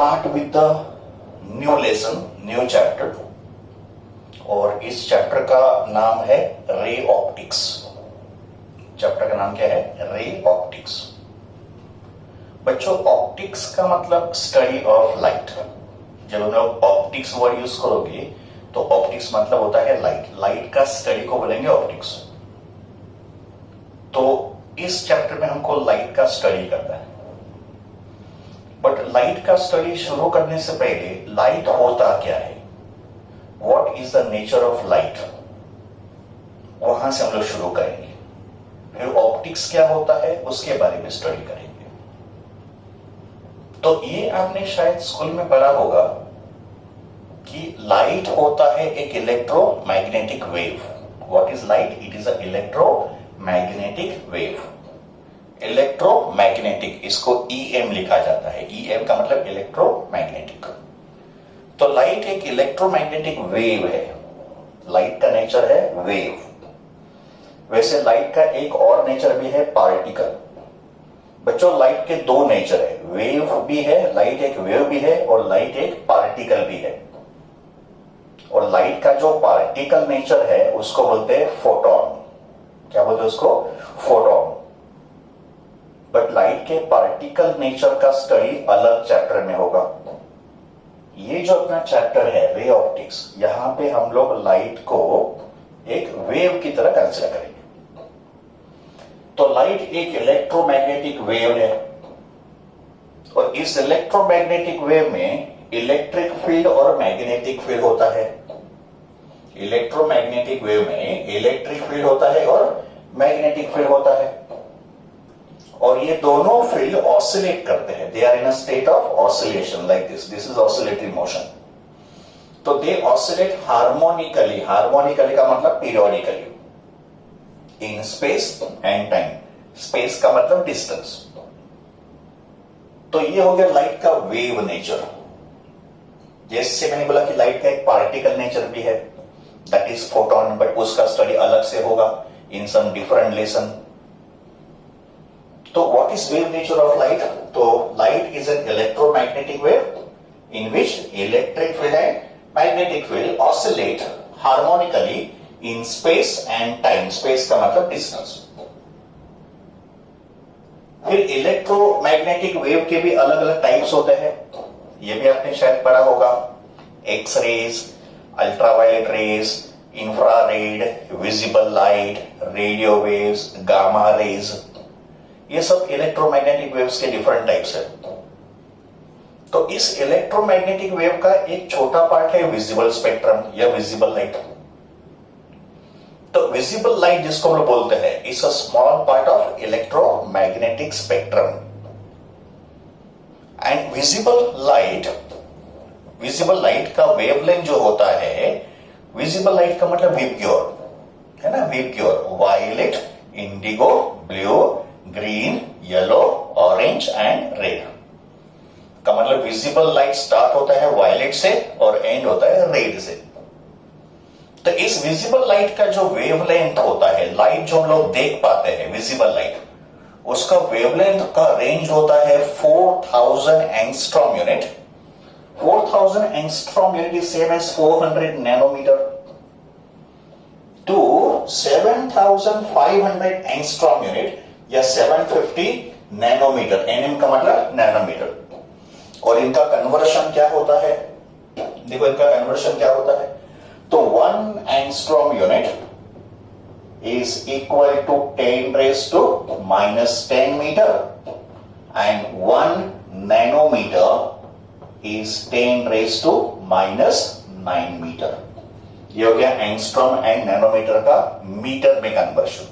start with the new lesson, new chapter, और इस chapter का नाम है रे ऑप्टिक्स। चैप्टर का नाम क्या है? Ray optics. बच्चों, ऑप्टिक्स का मतलब स्टडी ऑफ लाइट। जब हम लोग ऑप्टिक्स वर्ड यूज करोगे तो ऑप्टिक्स मतलब होता है लाइट। लाइट का स्टडी को बोलेंगे ऑप्टिक्स। तो इस चैप्टर में हमको लाइट का स्टडी करना है। बट लाइट का स्टडी शुरू करने से पहले लाइट होता क्या है, what is the nature of light, वहां से हम लोग शुरू करेंगे। फिर ऑप्टिक्स क्या होता है उसके बारे में स्टडी करेंगे। तो ये आपने शायद स्कूल में पढ़ा होगा कि लाइट होता है एक electromagnetic wave. What is light? It is a electromagnetic wave. Electromagnetic, इसको ईएम लिखा जाता है। ईएम का मतलब इलेक्ट्रोमैग्नेटिक। तो लाइट एक इलेक्ट्रोमैग्नेटिक वेव है। लाइट का नेचर है वेव। वैसे लाइट का एक और नेचर भी है, पार्टिकल। बच्चों, लाइट के दो नेचर है, वेव भी है, लाइट एक वेव भी है, और लाइट एक पार्टिकल भी है। और लाइट का जो पार्टिकल नेचर है उसको बोलते हैं फोटोन। क्या बोलते हैं उसको? फोटोन। बट लाइट के पार्टिकल नेचर का स्टडी अलग चैप्टर में होगा। ये जो अपना चैप्टर है रे ऑप्टिक्स, यहां पे हम लोग लाइट को एक वेव की तरह कंसीडर करेंगे। तो लाइट एक इलेक्ट्रोमैग्नेटिक वेव है, और इस इलेक्ट्रोमैग्नेटिक वेव में इलेक्ट्रिक फील्ड और मैग्नेटिक फील्ड होता है। इलेक्ट्रोमैग्नेटिक वेव में इलेक्ट्रिक फील्ड होता है और मैग्नेटिक फील्ड होता है, और ये दोनों फील्ड ऑसिलेट करते हैं। They are in a state of oscillation like this is oscillatory motion. तो दे ऑसिलेट हार्मोनिकली। हार्मोनिकली का मतलब periodically in space and time. Space का मतलब डिस्टेंस। तो ये हो गया लाइट का वेव नेचर। जैसे मैंने बोला कि लाइट का एक पार्टिकल नेचर भी है, दैट इज फोटोन, बट उसका स्टडी अलग से होगा इन सम डिफरेंट लेसन। तो what is wave nature of light? तो light is an electromagnetic wave in which electric field and magnetic field oscillate harmonically in space and time. Space का मतलब distance. फिर electromagnetic wave के भी अलग अलग types होते हैं। ये भी आपने शायद पढ़ा होगा। X rays, ultraviolet rays, infrared, visible light, radio waves, gamma rays, ये सब इलेक्ट्रोमैग्नेटिक वेव्स के डिफरेंट टाइप्स है। तो इस इलेक्ट्रोमैग्नेटिक वेव का एक छोटा पार्ट है विजिबल स्पेक्ट्रम या विजिबल लाइट। तो विजिबल लाइट जिसको हम लोग बोलते हैं is a small part of electromagnetic spectrum. And visible light का वेवलेंथ जो होता है, विजिबल लाइट का मतलब विबग्योर है ना, VIBGYOR, violet, indigo, blue, green, yellow, orange and red का मतलब विजिबल लाइट स्टार्ट होता है वायलेट से और एंड होता है रेड से। तो इस विजिबल लाइट का जो वेवलेंथ होता है, लाइट जो हम लोग देख पाते हैं विजिबल लाइट, उसका वेवलेंथ का रेंज होता है 4000 angstrom unit. 4000 angstrom unit is same as 400 nanometre to 7500 angstrom unit या 750 नैनोमीटर। एनएम का मतलब नैनोमीटर। और इनका कन्वर्शन क्या होता है? देखो इनका कन्वर्शन क्या होता है। तो 1 angstrom unit is equal to 10 raised to -10 metre and 1 nanometre is 10 raised to -9 metre. ये हो गया एंगस्ट्रॉम एंड नैनोमीटर का मीटर में कन्वर्शन।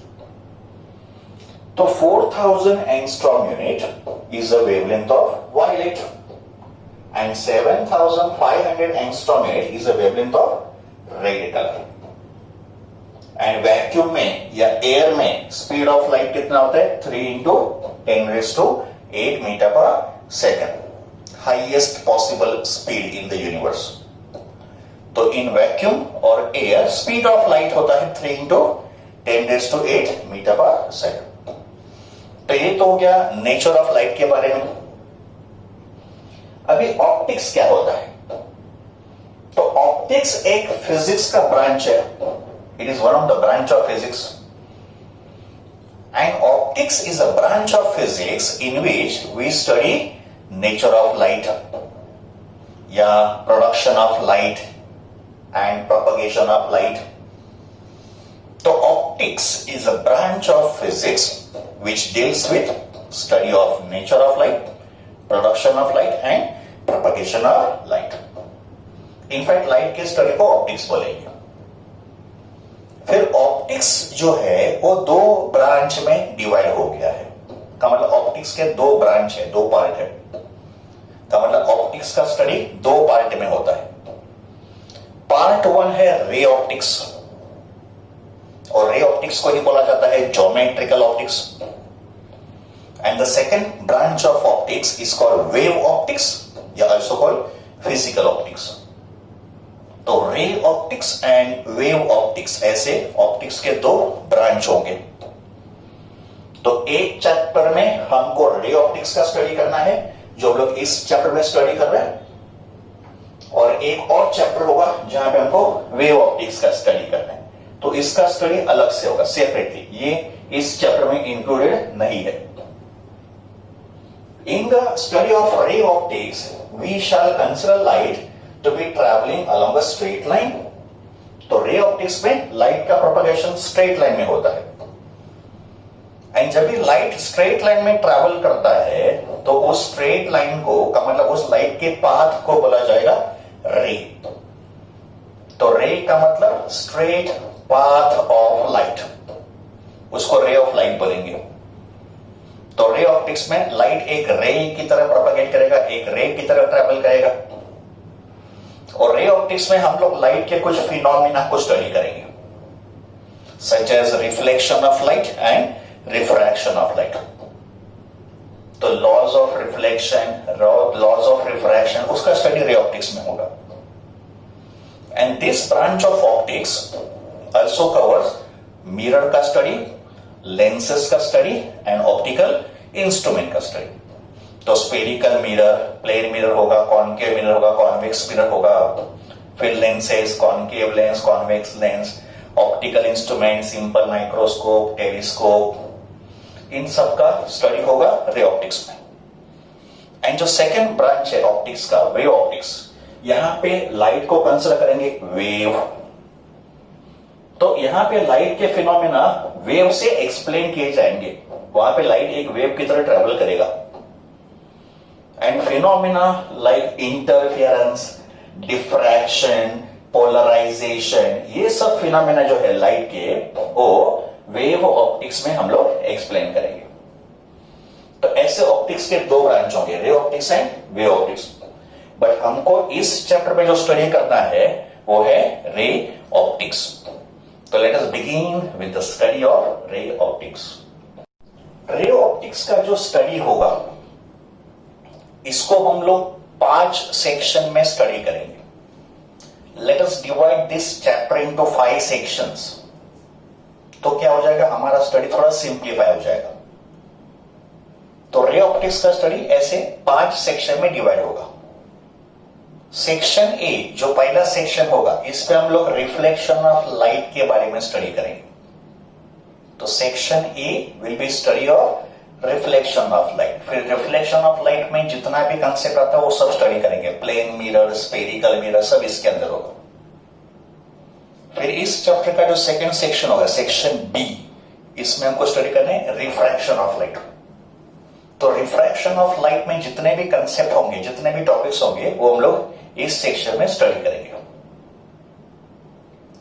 तो 4000 angstrom unit is the wavelength of violet and 7500 angstrom unit is the wavelength of red color. And vacuum में या air में speed of light कितना होता है? 3 into 10 raised to 8 मीटर पर second, highest possible speed in the universe. तो in vacuum और air speed of light होता है 3 into 10 raised to 8 मीटर पर सेकेंड। तो ये तो हो गया नेचर ऑफ लाइट के बारे में। अभी ऑप्टिक्स क्या होता है? तो ऑप्टिक्स एक फिजिक्स का ब्रांच है. It is one of the branch of physics. And optics is a branch of physics in which we study nature of light या production of light and propagation of light. तो optics is a branch of physics which deals with study of nature of light, production of light and propagation of light. In fact, light के study को optics बोलेंगे. फिर optics जो है वो दो branch में डिवाइड हो गया है. का मतलब ऑप्टिक्स के दो ब्रांच है, दो पार्ट है. का मतलब ऑप्टिक्स का स्टडी दो पार्ट में होता है. पार्ट वन है रे ऑप्टिक्स, और रे ऑप्टिक्स को ही बोला जाता है geometrical optics. And the second branch of optics is called wave optics, या also called physical optics. तो ray optics and wave optics ऐसे ऑप्टिक्स के दो ब्रांच होंगे. तो एक चैप्टर में हमको रे ऑप्टिक्स का स्टडी करना है, जो हम लोग इस चैप्टर में स्टडी कर रहे हैं, और एक और चैप्टर होगा जहां पे हमको वेव ऑप्टिक्स का स्टडी करना है. तो इसका स्टडी अलग से होगा, सेपरेटली. ये इस चैप्टर में इंक्लूडेड नहीं है. In the study of ray optics, we shall consider light to be traveling along a straight line. तो रे ऑप्टिक्स में लाइट का प्रोपगेशन स्ट्रेट लाइन में होता है. एंड जब भी लाइट स्ट्रेट लाइन में ट्रैवल करता है तो उस स्ट्रेट लाइन को का मतलब उस लाइट के पाथ को बोला जाएगा रे. तो रे का मतलब स्ट्रेट पाथ ऑफ लाइट, उसको रे ऑफ लाइट बोलेंगे. तो रे ऑप्टिक्स में लाइट एक रे की तरह प्रोपगेट करेगा, एक रे की तरह ट्रैवल करेगा. और रे ऑप्टिक्स में हम लोग लाइट के कुछ फिनोमिना को स्टडी करेंगे, such as reflection of light and refraction of light. तो laws of reflection, laws of refraction, उसका स्टडी रे ऑप्टिक्स में होगा. And this branch of optics also covers mirror का स्टडी, लेंसेस का स्टडी एंड ऑप्टिकल इंस्ट्रूमेंट का study. तो spherical mirror, plane mirror होगा, concave mirror होगा, कॉन्वेक्स मिरर होगा. फिर lenses, concave lens, convex lens, optical instrument, simple microscope, telescope, इन सब का स्टडी होगा रे ऑप्टिक्स में. एंड जो सेकेंड ब्रांच है ऑप्टिक्स का, वेव ऑप्टिक्स, यहां पे लाइट को कंसिडर करेंगे वेव. तो यहां पे लाइट के फिनोमेना वेव से एक्सप्लेन किए जाएंगे. वहां पे लाइट एक वेव की तरह ट्रेवल करेगा. And phenomena like interference, diffraction, polarisation, ये सब फिनोमेना जो है लाइट के, वो वेव ऑप्टिक्स में हम लोग एक्सप्लेन करेंगे. तो ऐसे ऑप्टिक्स के दो ब्रांच होंगे, ray optics and wave optics. But हमको इस चैप्टर में जो स्टडी करना है वो है रे ऑप्टिक्स. तो let us begin with the study of ray optics. Ray optics का जो स्टडी होगा, इसको हम लोग 5 सेक्शन में स्टडी करेंगे. Let us divide this chapter into 5 sections. तो क्या हो जाएगा, हमारा स्टडी थोड़ा सिंप्लीफाई हो जाएगा. तो रे ऑप्टिक्स का स्टडी ऐसे 5 सेक्शन में डिवाइड होगा. सेक्शन ए, जो पहला सेक्शन होगा, इस पे हम लोग रिफ्लेक्शन ऑफ लाइट के बारे में स्टडी करेंगे. तो section A will be study of reflection of light. फिर रिफ्लेक्शन ऑफ लाइट में जितना भी कंसेप्ट आता है वो सब स्टडी करेंगे. प्लेन मिरर, स्फेरिकल मिरर, सब इसके अंदर होगा. फिर इस चैप्टर का जो सेकंड सेक्शन होगा, सेक्शन बी, इसमें हमको स्टडी करना है रिफ्रैक्शन ऑफ लाइट. तो रिफ्रैक्शन ऑफ लाइट में जितने भी कंसेप्ट होंगे, जितने भी टॉपिक्स होंगे, वो हम लोग इस सेक्शन में स्टडी करेंगे.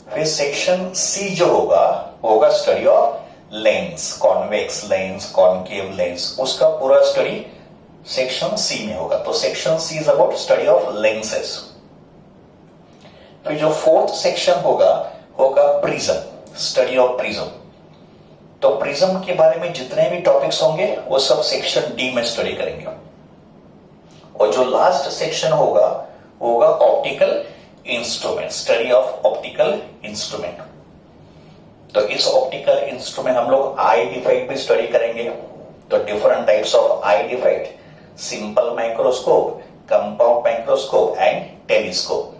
फिर सेक्शन सी जो होगा study of lens, convex lens, concave lens, उसका पूरा स्टडी सेक्शन सी में होगा. तो section C is about study of lenses. फिर जो फोर्थ सेक्शन होगा प्रिज्म, स्टडी ऑफ प्रिज्म. तो प्रिज्म के बारे में जितने भी टॉपिक्स होंगे वो सब सेक्शन डी में स्टडी करेंगे. और जो लास्ट सेक्शन होगा optical instrument, study of optical instrument. तो इस ऑप्टिकल इंस्ट्रूमेंट हम लोग आई डिफेक्ट भी स्टडी करेंगे. तो different types of eye defect, simple microscope, compound microscope and telescope.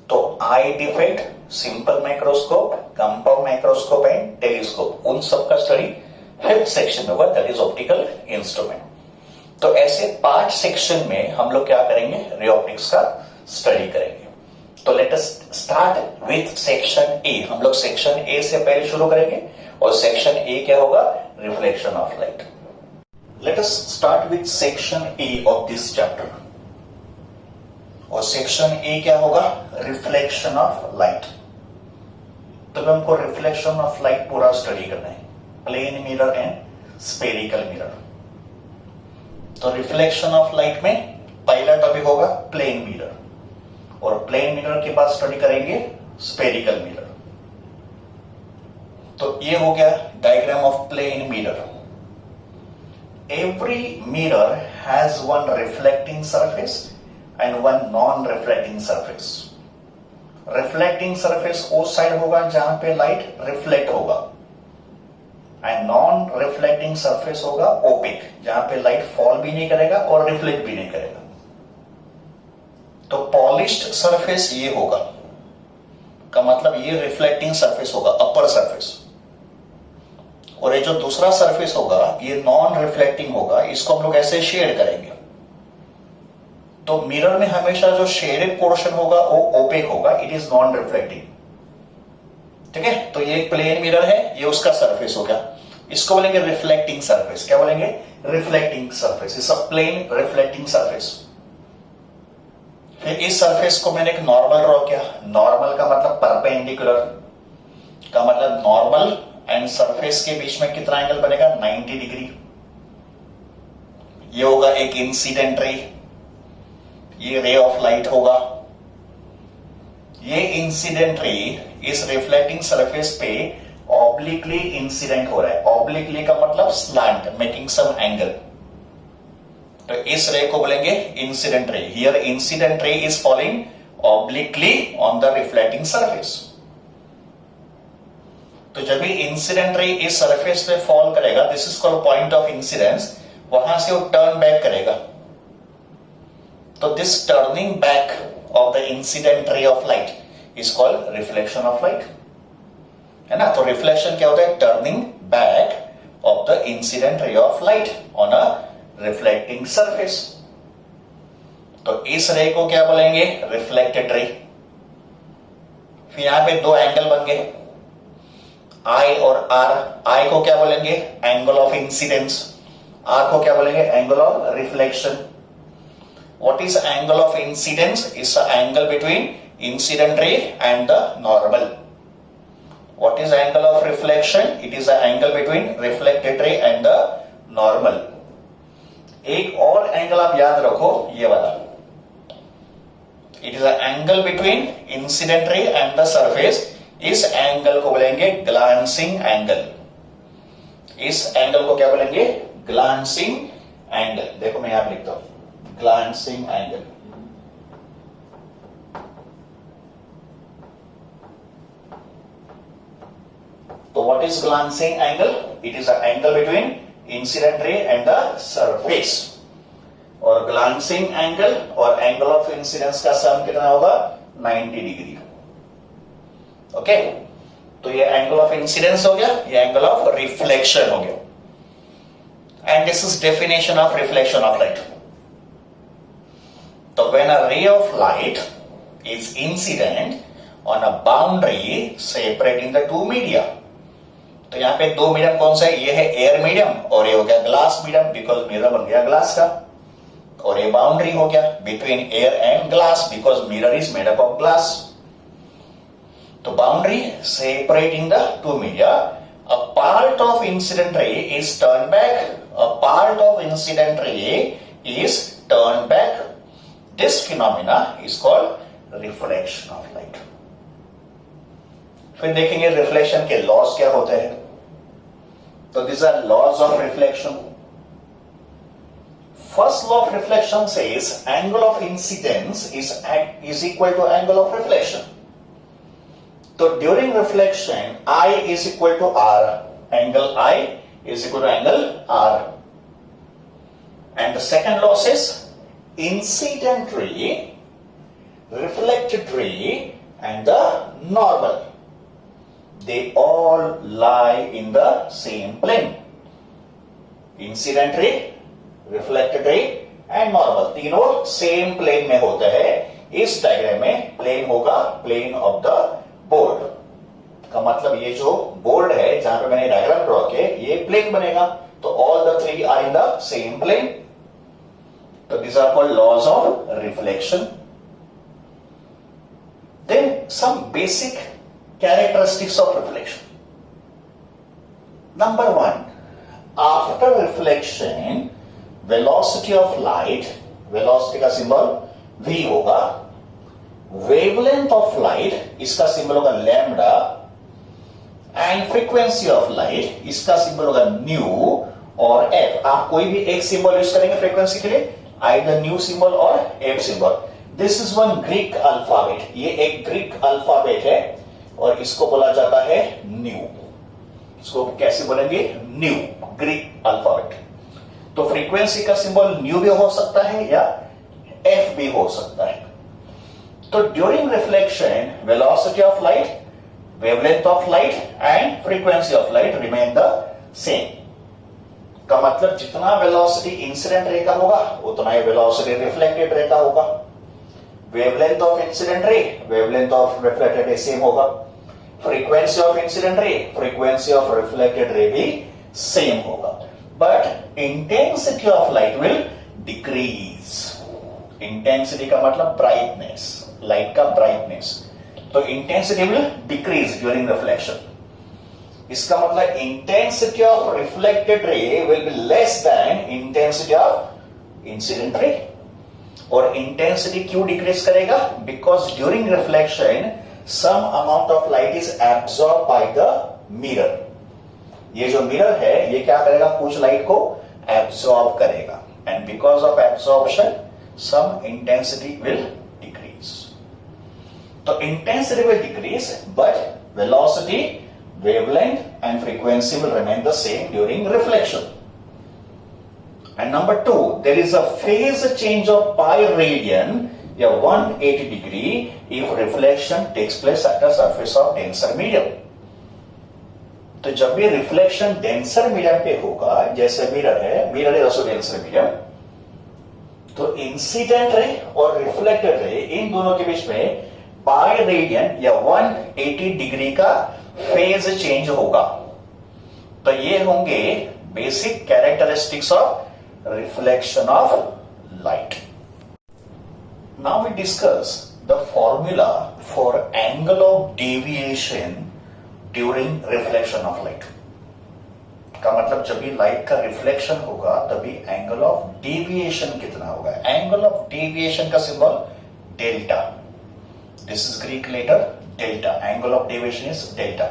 तो eye defect, simple microscope, compound microscope and telescope, उन सब का स्टडी 5th सेक्शन में होगा, दैट इज ऑप्टिकल इंस्ट्रूमेंट। तो ऐसे 5 सेक्शन में हम लोग क्या करेंगे, रे ऑप्टिक्स का स्टडी करेंगे। तो late us start with section ए। हम लोग सेक्शन ए से पहले शुरू करेंगे और सेक्शन ए क्या होगा, reflection of light. Let us start with section A of this chapter. और सेक्शन ए क्या होगा, रिफ्लेक्शन ऑफ लाइट। तो हमको रिफ्लेक्शन ऑफ लाइट पूरा स्टडी करना है, plane mirror and spherical mirror. तो रिफ्लेक्शन ऑफ लाइट में पहला टॉपिक होगा प्लेन मिरर, और प्लेन मिरर के बाद स्टडी करेंगे स्फेरिकल मिरर। तो ये हो गया diagram of plane mirror. Every mirror has one reflecting surface and one non reflecting surface. Reflecting surface उस साइड होगा जहां पे लाइट रिफ्लेक्ट होगा, एंड नॉन रिफ्लेक्टिंग सरफेस होगा ओपेक, जहां पे लाइट फॉल भी नहीं करेगा और रिफ्लेक्ट भी नहीं करेगा। तो पॉलिश्ड सरफेस ये होगा, का मतलब ये रिफ्लेक्टिंग सरफेस होगा, अपर सरफेस। और ये जो दूसरा सरफेस होगा ये नॉन रिफ्लेक्टिंग होगा, इसको हम लोग ऐसे शेड करेंगे। तो मिरर में हमेशा जो शेडेड पोर्शन होगा वो ओपेक होगा, इट इज नॉन रिफ्लेक्टिंग। ठीक है, तो ये एक प्लेन मिरर है, ये उसका सरफेस हो गया, इसको बोलेंगे रिफ्लेक्टिंग सरफेस। क्या बोलेंगे, reflecting surface, it's a plane reflecting surface. फिर इस सरफेस को मैंने एक नॉर्मल ड्रॉ किया। नॉर्मल का मतलब परपेंडिकुलर, का मतलब नॉर्मल एंड सरफेस के बीच में कितना एंगल बनेगा, 90 डिग्री। ये होगा एक इंसिडेंट रे, ये रे ऑफ लाइट होगा। ये इंसिडेंट रे इस रिफ्लेक्टिंग सरफेस पे ऑब्लिकली इंसिडेंट हो रहा है। ऑब्लिकली का मतलब स्लैंट, मेकिंग सम एंगल। तो इस रे को बोलेंगे incident ray. Here incident ray is falling obliquely on the reflecting surface. तो जब भी इंसिडेंट रे इस सरफेस पे फॉल करेगा, this is called point of incidence, वहां से वो टर्न बैक करेगा। तो this turning back of the incident ray of light is called reflection of light, है ना। तो रिफ्लेक्शन क्या होता है, turning back of the incident ray of light on a reflecting surface. तो इस रे को क्या बोलेंगे, रिफ्लेक्टेड रे। फिर यहां पे दो एंगल बन गए, आई और आर। आई को क्या बोलेंगे, एंगल ऑफ इंसिडेंस। आर को क्या बोलेंगे, angle of reflection. What is angle of incidence? Is the angle between incident ray and the normal. What is angle of reflection? It is the angle between reflected ray and the normal. एक और angle आप याद रखो, ये वाला। It is the angle between incident ray and the surface. इस angle को बोलेंगे glancing angle. इस एंगल को क्या बोलेंगे, glancing angle। देखो मैं यहां पे लिखता हूं, glancing angle। तो what is glancing angle? It is the angle between incident ray and the surface। और glancing angle और angle of incidence का सम कितना होगा, 90 डिग्री। ओके, तो ये angle of incidence हो गया, ये angle of reflection हो गया। And this is definition of reflection of light। So when a ray of light is incident on a boundary separating the two media, तो यहां पे दो मीडियम कौन सा है, ये है एयर मीडियम और ये हो गया ग्लास मीडियम, बिकॉज मिरर बन गया ग्लास का। और ये बाउंड्री हो गया between air and glass, because mirror is made up of glass. तो boundary separating the two media, a part of incident ray is turned back, a part of incident ray is turned back। This phenomena is called reflection of light। फिर देखेंगे reflection के laws क्या होते हैं। तो these are laws of reflection। First law of reflection says angle of incidence is equal to angle of reflection। तो during reflection I is equal to R, angle I is equal to angle R। And the second law says incident ray, reflected ray and the normal, they all lie in the same plane. Incident ray, reflected ray and normal तीनों same plane में होते हैं. इस diagram में plane होगा plane of the board का मतलब ये जो बोर्ड है जहां पे मैंने डायग्राम ड्रॉ किया ये प्लेन बनेगा. तो all the three are in the same plane. तो these are called laws of reflection. Then some basic characteristics of reflection. Number one, after reflection, velocity of light, velocity का symbol v होगा, wavelength of light इसका symbol होगा lambda, and frequency of light इसका symbol होगा new और F. आप कोई भी एक सिंबल यूज करेंगे फ्रीक्वेंसी के लिए, आइदर न्यू सिंबल और F symbol. This is one Greek alphabet. ये एक ग्रीक अल्फाबेट है और इसको बोला जाता है न्यू. इसको कैसे बोलेंगे? New, Greek alphabet. तो फ्रीक्वेंसी का सिंबल न्यू भी हो सकता है या एफ भी हो सकता है. तो during reflection velocity of light, wavelength of light and frequency of light remain the same. का मतलब जितना वेलोसिटी इंसिडेंट रे का होगा उतना ही वेलोसिटी रिफ्लेक्टेड रे का होगा. Wavelength of incident ray, wavelength of reflected ray same होगा. Frequency of incident ray, frequency of reflected ray भी सेम होगा. But intensity of light will decrease. Intensity का मतलब ब्राइटनेस, लाइट का ब्राइटनेस. तो intensity will decrease during reflection. इसका मतलब intensity of reflected ray will be less than intensity of incident ray. और intensity क्यों डिक्रीज करेगा? Because during reflection some amount of light is absorb by the mirror. ये जो mirror है ये क्या करेगा? कुछ लाइट को एब्सॉर्ब करेगा, and because of absorption some intensity will decrease. तो intensity will decrease, but velocity, wavelength and frequency will remain the same during reflection. And number two, there is a phase change of pi radian, या 180 degree, if reflection takes place at the surface of denser medium. तो जब भी reflection denser medium पे होगा, जैसे mirror है, mirror is also denser medium, तो incident ray और रिफ्लेक्टेड रे इन दोनों के बीच में पाई रेडियन या 180 डिग्री का फेज चेंज होगा. तो ये होंगे basic characteristics of reflection of light. Now we discuss the formula for angle of deviation during reflection of light. का मतलब जब भी लाइट का रिफ्लेक्शन होगा तभी एंगल ऑफ डेविएशन कितना होगा. एंगल ऑफ डेविएशन का symbol delta. This is Greek letter delta. Angle of deviation is delta.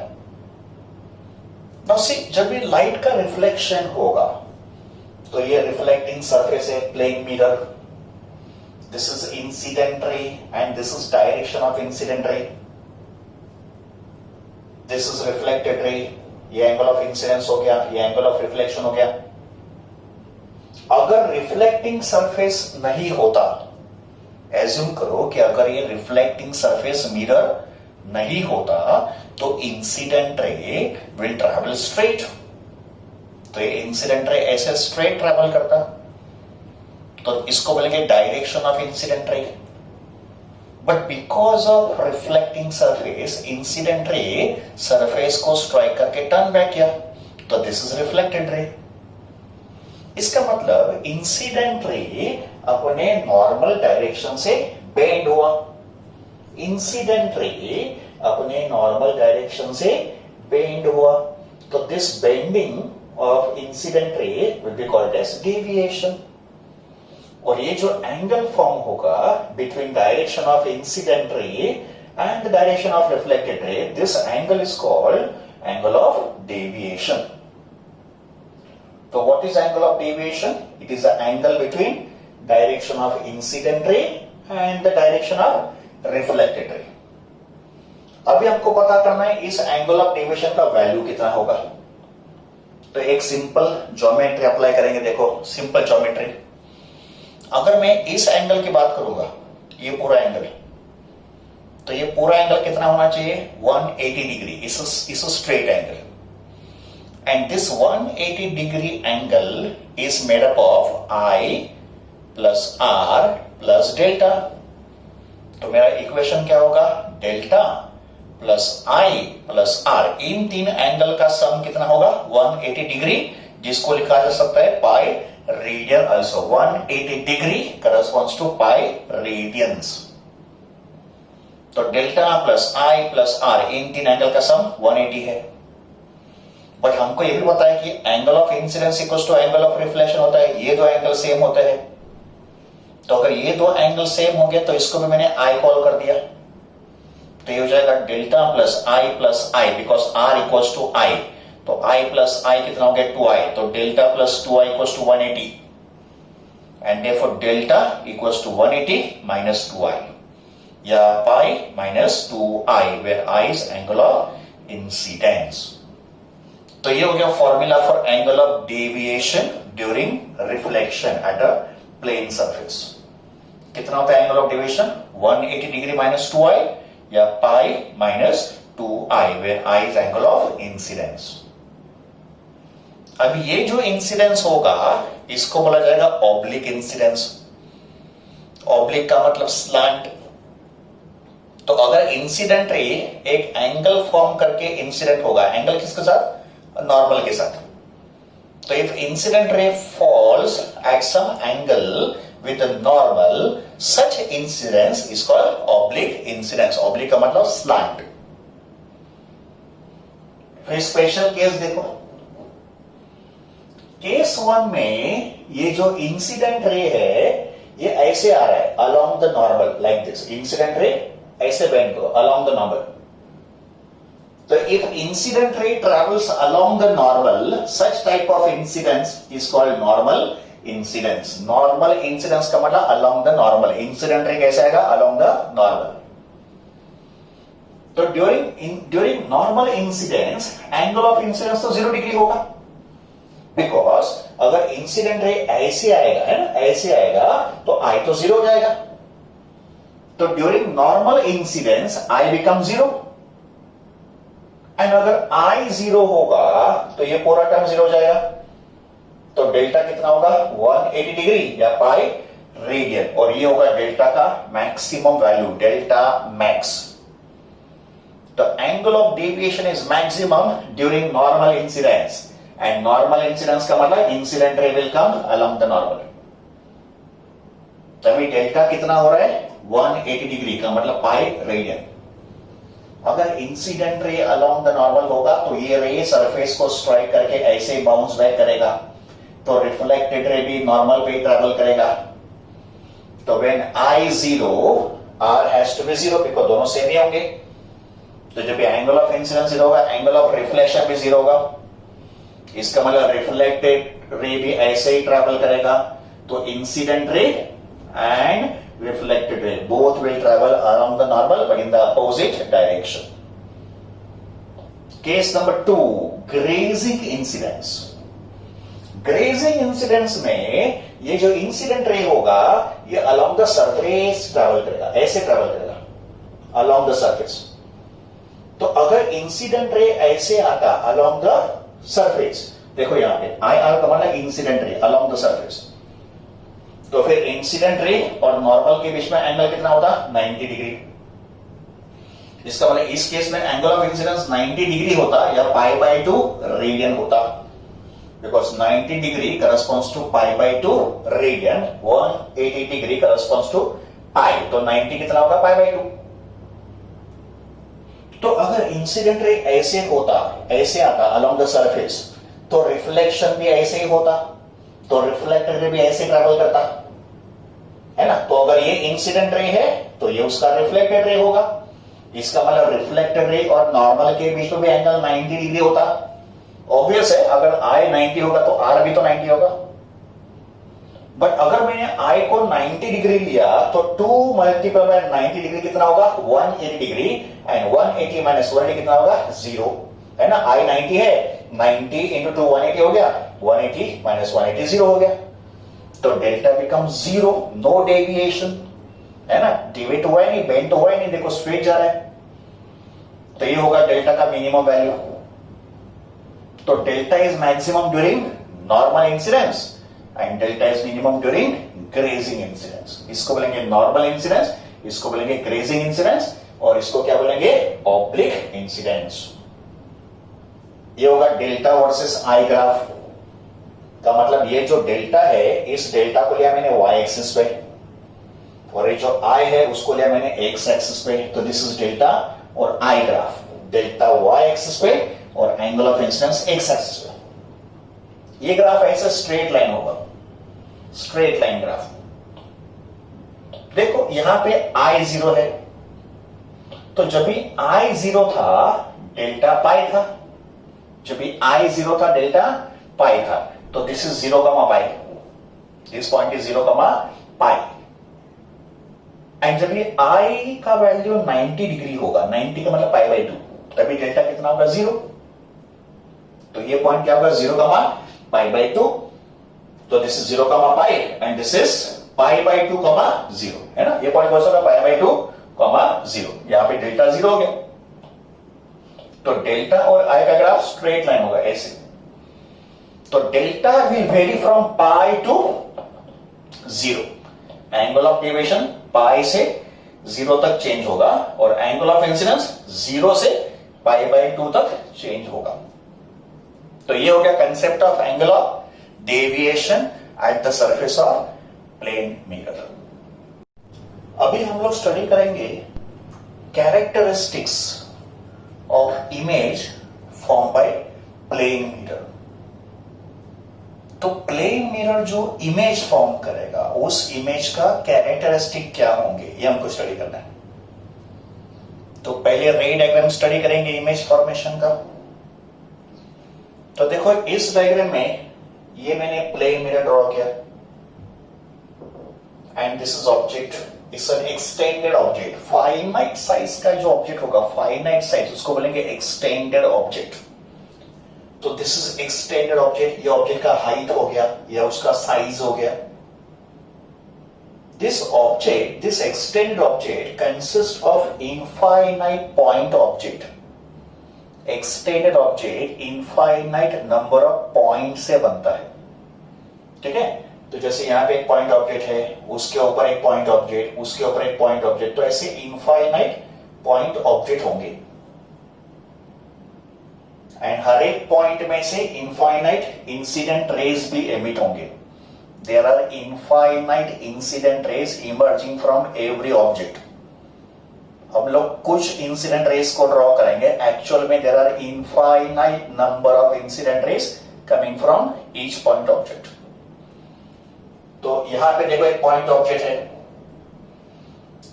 Now see, जब भी लाइट का रिफ्लेक्शन होगा तो ये रिफ्लेक्टिंग सरफेस है, plane mirror. This is incident ray and this is direction of incident ray. This is reflected ray. ये angle of incidence हो गया, ये एंगल ऑफ रिफ्लेक्शन हो गया. अगर रिफ्लेक्टिंग सरफेस नहीं होता, एज्यूम करो कि अगर ये रिफ्लेक्टिंग सरफेस मिरर नहीं होता तो incident ray will travel straight. तो ये इंसिडेंट रे ऐसे स्ट्रेट ट्रैवल करता, तो इसको बोलेंगे डायरेक्शन ऑफ इंसिडेंट रे. But because of reflecting surface, incident ray surface को स्ट्राइक करके टर्न बैक किया, तो दिस इज रिफ्लेक्टेड रे. इसका मतलब इंसिडेंट रे अपने नॉर्मल डायरेक्शन से बेंड हुआ. इंसिडेंट रे अपने नॉर्मल डायरेक्शन से बेंड हुआ. तो this bending of incident ray will be called as deviation. और ये जो एंगल फॉर्म होगा between direction of incident ray and the direction of reflected ray, this angle is called angle of deviation. So what is angle of deviation? It is the angle between direction of incident ray and the direction of reflected ray. अभी हमको पता करना है इस angle of deviation का value कितना होगा. तो एक सिंपल ज्योमेट्री अप्लाई करेंगे. देखो सिंपल ज्योमेट्री. अगर मैं इस एंगल की बात करूंगा, ये पूरा एंगल, तो ये पूरा एंगल कितना होना चाहिए 180 डिग्री, इस straight angle, and this 180 degree angle is made up of I plus R plus delta. तो मेरा इक्वेशन क्या होगा, delta plus I plus R, इन तीन एंगल का सम कितना होगा 180 डिग्री, जिसको लिखा जा सकता है pi radian also. 180 degree corresponds to pi radians. तो delta plus I plus R, इन तीन एंगल का सम 180 है। बट हमको ये भी पता है कि angle of incidence equals to angle of reflection होता है, ये दो एंगल सेम होते हैं। तो अगर ये दो एंगल सेम हो गए तो इसको भी मैंने I कॉल कर दिया, तो ये हो जाएगा delta plus I plus I, because R equals to I, तो I प्लस I कितना हो गया 2I, तो delta plus 2I equals to 180, and therefore delta equals to 180 minus 2I, या pi minus 2I, where I is angle of incidence. तो ये हो गया formula for angle of deviation during reflection at a plane surface. कितना होता है angle of deviation 180 degree minus 2I, या pi minus 2I, where I is angle of incidence. अब ये जो इंसिडेंस होगा इसको बोला जाएगा ऑब्लिक इंसिडेंस। ऑब्लिक का मतलब स्लैंट। तो अगर इंसिडेंट रे एक एंगल फॉर्म करके इंसिडेंट होगा, एंगल किसके साथ, नॉर्मल के साथ। तो if incident ray falls at some angle with a normal, such incidence is called oblique incidence. Oblique का मतलब slant. फिर स्पेशल केस देखो, केस 1 में ये जो इंसिडेंट रे है ये ऐसे आ रहा है along the normal like this. Incident ray ऐसे बेंड करो along the normal. So if incident ray travels along the normal, such type of incidence is called normal incidence. Normal incidence का मतलब along the normal, incident ray कैसे आएगा along the normal. तो during normal incidence angle of incidence तो 0 degree होगा, because अगर incident रे ऐसे आएगा, है ना, ऐसे आएगा तो I तो 0 हो जाएगा। तो during normal incidence I become 0, and अगर I 0 होगा तो ये पूरा टर्म 0 हो जाएगा। तो डेल्टा कितना होगा 180 डिग्री या पाई रेडियन, और ये होगा डेल्टा का मैक्सिमम वैल्यू, डेल्टा मैक्स। तो angle of deviation is maximum during normal incidence, and normal incidence का मतलब incident ray will come along the normal. तभी डेल्टा कितना हो रहा है 180 डिग्री का मतलब पाई रेडियन। अगर इंसिडेंट रे अलोंग द नॉर्मल होगा तो ये रे सरफेस को स्ट्राइक करके ऐसे ही बाउंस बैक करेगा, तो रिफ्लेक्टेड रे भी नॉर्मल पे ट्रैवल करेगा। तो when I 0, R has to be 0, because दोनों सेम ही होंगे। तो जब एंगल ऑफ इंसिडेंस 0 होगा, एंगल ऑफ रिफ्लेक्शन भी 0 होगा। इसका मतलब रिफ्लेक्टेड रे भी ऐसे ही ट्रैवल करेगा। तो incident ray and reflected ray both will travel around the normal but in the opposite direction. Case number 2, grazing incidence. Grazing incidence में ये जो इंसिडेंट रे होगा ये अलोंग द सरफेस ट्रैवल करेगा, ऐसे ट्रैवल करेगा अलोंग द सरफेस। तो अगर इंसिडेंट रे ऐसे आता अलोंग द सरफेस, देखो यहां पे IR का मतलब इंसिडेंट रे अलोंग द सरफेस, तो फिर इंसिडेंट रे और नॉर्मल के बीच में एंगल कितना होता 90 डिग्री। इसका मतलब इस केस में एंगल ऑफ इंसिडेंस 90 डिग्री होता या पाई बाय 2 रेडियन होता, because 90 degree corresponds to pi by 2 radian, 180 degree corresponds to pi, तो 90 कितना होगा pi by 2। तो अगर इंसिडेंट रे ऐसे होता, ऐसे आता along the surface, तो रिफ्लेक्शन भी ऐसे ही होता, तो रिफ्लेक्टेड रे भी ऐसे ट्रैवल करता, है ना। तो अगर ये इंसिडेंट रे है तो ये उसका रिफ्लेक्टेड रे होगा। इसका मतलब रिफ्लेक्टेड रे और नॉर्मल के बीच में भी एंगल 90 डिग्री होता। ऑब्वियस है, अगर I 90 होगा तो R भी तो 90 होगा। बट अगर मैंने I को 90 डिग्री लिया तो 2 मल्टीपल बाय 90 डिग्री कितना होगा 180 डिग्री, एंड 180 माइनस 180 कितना होगा 0, है ना। I 90 है, 90 इंटू 2 180 हो गया, 180 माइनस 180 0 हो गया। तो डेल्टा बिकम 0, नो डेविएशन, है ना, डिविएट हुआ है नहीं, बेंट हुआ है नहीं, देखो स्ट्रेट जा रहा है। तो ये होगा डेल्टा का मिनिमम वैल्यू। तो delta is maximum during normal incidence and delta is minimum during grazing incidence. इसको बोलेंगे नॉर्मल इंसिडेंस, इसको बोलेंगे ग्रेजिंग इंसिडेंस, और इसको क्या बोलेंगे, ऑब्लिक इंसिडेंस। ये होगा डेल्टा वर्सेस आई ग्राफ का मतलब ये जो डेल्टा है, इस डेल्टा को लिया मैंने y एक्सिस पे, और ये जो I है उसको लिया मैंने x एक्सिस पे। तो दिस इज डेल्टा और I graph, delta y axis पे और angle of incidence x axis पे। ये ग्राफ ऐसा स्ट्रेट लाइन होगा, स्ट्रेट लाइन ग्राफ। देखो यहां पे I0 है, तो जब भी I0 था डेल्टा पाई था, जब भी I0 था डेल्टा पाई था। तो this is 0 comma pi, this point is 0 comma pi. And जब ये I का वैल्यू 90 डिग्री होगा, 90 का मतलब पाई बाई 2, तभी डेल्टा कितना होगा, 0। तो ये पॉइंट क्या होगा, 0 कमा पाई बाई 2। तो this is 0 comma pi and this is pi by 2 comma 0, है ना। ये पॉइंट कौन सा होगा, पाई बाई 2 कमा 0। यहां पे डेल्टा 0 हो गया। तो डेल्टा और I का ग्राफ स्ट्रेट लाइन होगा ऐसे। तो delta will vary from pi to 0, angle of deviation pi से 0 तक चेंज होगा, और एंगल ऑफ इंसिडेंस 0 से पाई बाई 2 तक चेंज होगा। तो ये हो गया concept of angle of deviation at the surface of plane mirror. अभी हम लोग स्टडी करेंगे characteristics of image form by plane mirror. तो प्लेन मिरर जो इमेज फॉर्म करेगा, उस इमेज का कैरेक्टरिस्टिक क्या होंगे, ये हमको स्टडी करना है। तो पहले रे डायग्राम स्टडी करेंगे इमेज फॉर्मेशन का। तो देखो इस डायग्राम में ये मैंने प्लेन मिरर ड्रॉ किया, and this is object, it's an extended object. Finite size का जो ऑब्जेक्ट होगा, फाइनाइट साइज, उसको बोलेंगे एक्सटेंडेड ऑब्जेक्ट। तो दिस इज एक्सटेंडेड ऑब्जेक्ट, ये ऑब्जेक्ट का हाइट हो गया या उसका साइज हो गया। This object, this extended object consist of infinite point object. Extended object infinite number of point से बनता है, ठीक है। तो जैसे यहां पे एक पॉइंट ऑब्जेक्ट है, उसके ऊपर एक पॉइंट ऑब्जेक्ट, उसके ऊपर एक पॉइंट ऑब्जेक्ट, तो ऐसे इनफाइनाइट पॉइंट ऑब्जेक्ट होंगे। एंड हर एक पॉइंट में से इनफाइनाइट इंसिडेंट रेज भी एमिट होंगे। There are infinite incident rays emerging from every object. हम लोग कुछ इंसिडेंट रेज को ड्रॉ करेंगे, एक्चुअल में there are infinite number of incident rays coming from each point object. तो यहां पे देखो एक पॉइंट ऑब्जेक्ट है,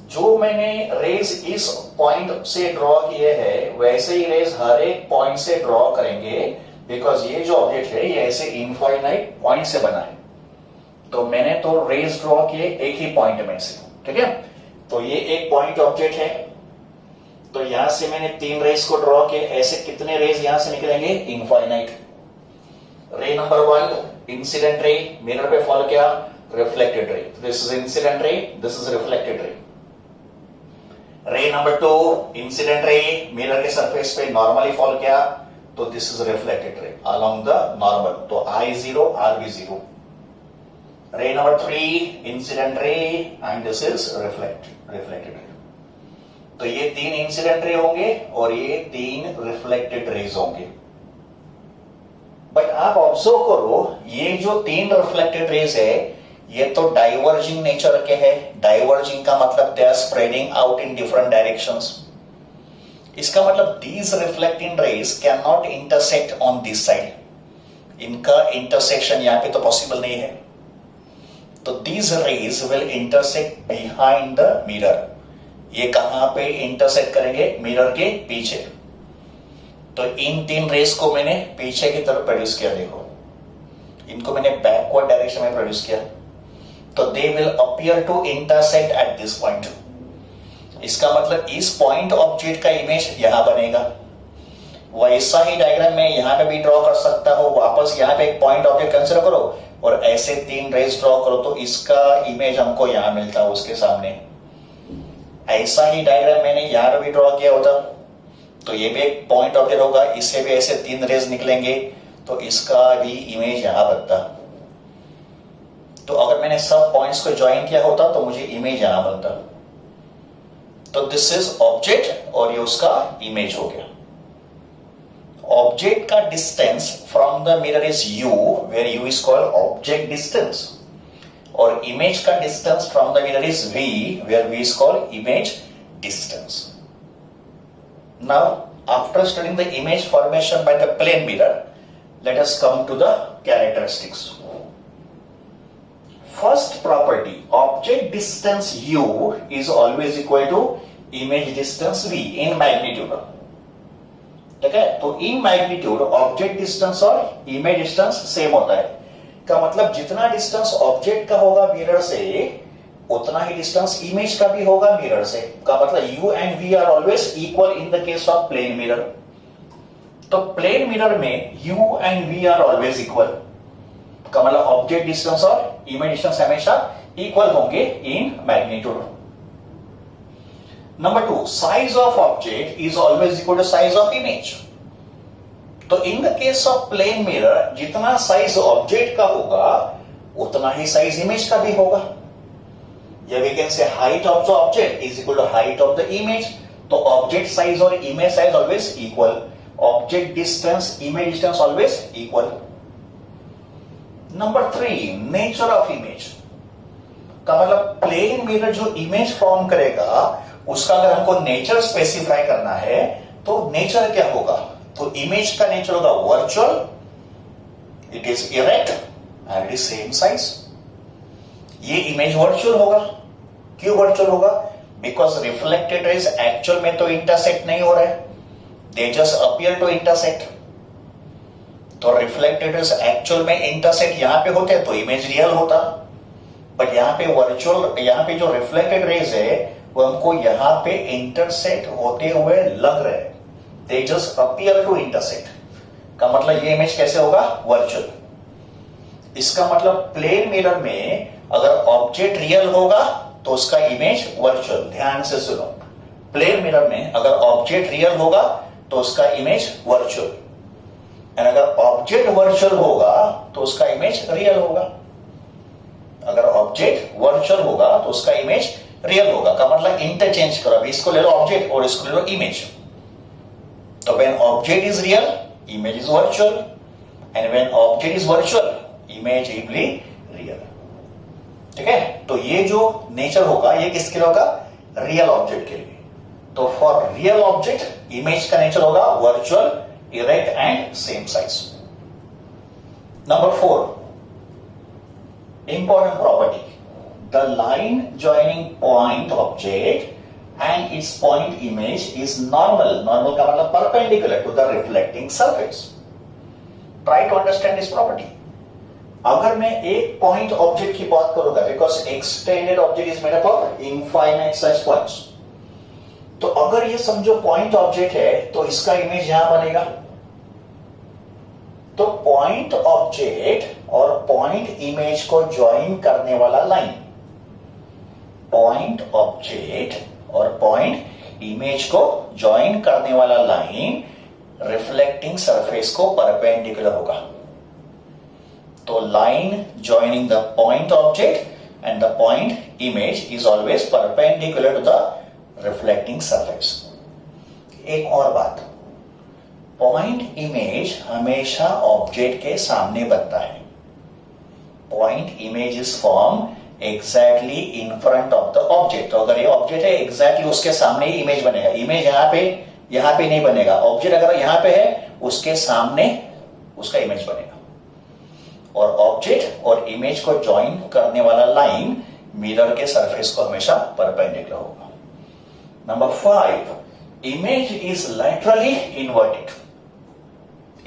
जो मैंने रेज इस पॉइंट से ड्रॉ किए हैं वैसे ही रेज हर एक पॉइंट से ड्रॉ करेंगे, बिकॉज ये जो ऑब्जेक्ट है ये ऐसे इनफाइनाइट पॉइंट से बना है। तो मैंने तो रेज ड्रॉ किए एक ही पॉइंट में से, ठीक है। तो ये एक पॉइंट ऑब्जेक्ट है, तो यहां से मैंने 3 रेज को ड्रॉ किए। ऐसे कितने रेज यहां से निकलेंगे, इनफाइनाइट। रे नंबर 1 इंसिडेंट रे, मिरर पे फॉल किया, reflected ray. This is incident ray, this is reflected रे। रे नंबर 2 इंसिडेंट रे, मिरर के सरफेस पे नॉर्मली फॉल किया, तो दिस इज रिफ्लेक्टेड रे अलोंग द नॉर्मल, तो I0 RV0। रे number 3 incident ray and this is reflected रे। तो ये 3 इंसिडेंट रे होंगे और ये 3 रिफ्लेक्टेड रेज होंगे। बट आप ऑब्जर्व करो, ये जो 3 रिफ्लेक्टेड रेज है ये तो डाइवर्जिंग नेचर के है। डाइवर्जिंग का मतलब they are spreading out in different directions. इसका मतलब these reflecting rays can not intersect on this side. इनका इंटरसेक्शन यहां पे तो पॉसिबल नहीं है। तो these rays will intersect behind the mirror. ये कहां पे इंटरसेक्ट करेंगे, मिरर के पीछे। तो इन 3 रेज को मैंने पीछे की तरफ प्रोड्यूस किया, देखो इनको मैंने बैकवर्ड डायरेक्शन में प्रोड्यूस किया। तो they will appear to intersect at this point. इसका मतलब इस पॉइंट ऑब्जेक्ट का इमेज यहां बनेगा। वैसा ही डायग्राम में यहां पे भी ड्रॉ कर सकता हो। वापस यहां पे एक पॉइंट ऑब्जेक्ट कंसीडर करो और ऐसे 3 रेज ड्रॉ करो तो इसका इमेज हमको यहां मिलता है उसके सामने। ऐसा ही डायग्राम मैंने यहां पे भी ड्रॉ किया होता, तो ये भी एक पॉइंट ऑब्जेक्ट होगा, इससे भी ऐसे 3 रेज निकलेंगे तो इसका भी इमेज यहां बनता। तो अगर मैंने सब पॉइंट्स को ज्वाइन किया होता तो मुझे इमेज यहां बनता। तो दिस इज ऑब्जेक्ट और ये उसका इमेज हो गया। ऑब्जेक्ट का distance from the mirror is u, where u is called object distance, और इमेज का distance from the mirror is v, where v is called image distance. Now after studying the image formation by the plane mirror, let us come to the characteristics. First property, object distance u is always equal to image distance v in magnitude. ठीक है, तो in magnitude object distance और image distance same होता है। का मतलब जितना distance object का होगा मिरर से उतना ही डिस्टेंस इमेज का भी होगा मिरर से। का मतलब u and v are always equal in the case of plane mirror. तो प्लेन मिरर में u and v are always equal, का मतलब ऑब्जेक्ट डिस्टेंस और इमेज डिस्टेंस हमेशा इक्वल होंगे in magnitude. Number 2, size of object is always equal to size of image. तो in the case of plane mirror, जितना size object का होगा उतना ही साइज इमेज का भी होगा। या we can say height of the object is equal to height of the image. तो ऑब्जेक्ट साइज और image size always equal, object distance image distance always equal. Number 3, nature of image. का मतलब plane mirror जो image form करेगा उसका अगर हमको nature specify करना है तो नेचर क्या होगा? तो इमेज का नेचर होगा virtual, it is erect and it is same size. ये इमेज वर्चुअल होगा। क्यों वर्चुअल होगा? बिकॉज रिफ्लेक्टेड रेज एक्चुअल में तो इंटरसेक्ट नहीं हो रहे, they just appear to intersect. तो रिफ्लेक्टेड रेज एक्चुअल में इंटरसेक्ट यहां पे होते तो इमेज रियल होता, बट यहां पे वर्चुअल, यहां पे जो रिफ्लेक्टेड रेज है वो हमको यहां पे इंटरसेक्ट होते हुए लग रहे हैं, they just appear to intersect. का मतलब ये इमेज कैसे होगा? वर्चुअल। इसका मतलब प्लेन मिरर में अगर ऑब्जेक्ट रियल होगा तो उसका इमेज वर्चुअल। ध्यान से सुनो, प्लेन मिरर में अगर ऑब्जेक्ट रियल होगा तो उसका इमेज वर्चुअल, एंड अगर ऑब्जेक्ट वर्चुअल होगा तो उसका इमेज रियल होगा। अगर ऑब्जेक्ट वर्चुअल होगा तो उसका इमेज रियल होगा। का मतलब इंटरचेंज करो, अभी इसको ले लो ऑब्जेक्ट और इसको ले लो इमेज। तो when object is real image is virtual, and when object is virtual image will be real. ठीक है, तो ये जो नेचर होगा ये किसके लिए होगा? रियल ऑब्जेक्ट के लिए। तो फॉर रियल ऑब्जेक्ट इमेज का नेचर होगा virtual, erect and same size. Number 4, important property, the line joining point object and its point image is normal का मतलब perpendicular to the reflecting surface. Try to understand this property. अगर मैं एक point object की बात करूंगा, because extended object is made up of infinite size points, तो अगर ये समझो पॉइंट ऑब्जेक्ट है तो इसका इमेज यहां बनेगा। तो पॉइंट ऑब्जेक्ट और पॉइंट इमेज को ज्वाइन करने वाला लाइन, पॉइंट ऑब्जेक्ट और पॉइंट इमेज को ज्वाइन करने वाला लाइन रिफ्लेक्टिंग सरफेस को परपेंडिकुलर होगा। तो line joining the point object and the point image is always perpendicular to the reflecting surface. एक और बात, पॉइंट इमेज हमेशा ऑब्जेक्ट के सामने बनता है। Point image is form exactly in front of the object. तो अगर ये ऑब्जेक्ट है एग्जैक्टली उसके सामने ही इमेज बनेगा। इमेज यहां पे नहीं बनेगा। ऑब्जेक्ट अगर यहां पे है उसके सामने उसका इमेज बनेगा। और ऑब्जेक्ट और इमेज को ज्वाइन करने वाला लाइन मिरर के सरफेस को हमेशा परपेंडिकुलर होगा। Number 5, image is laterally inverted.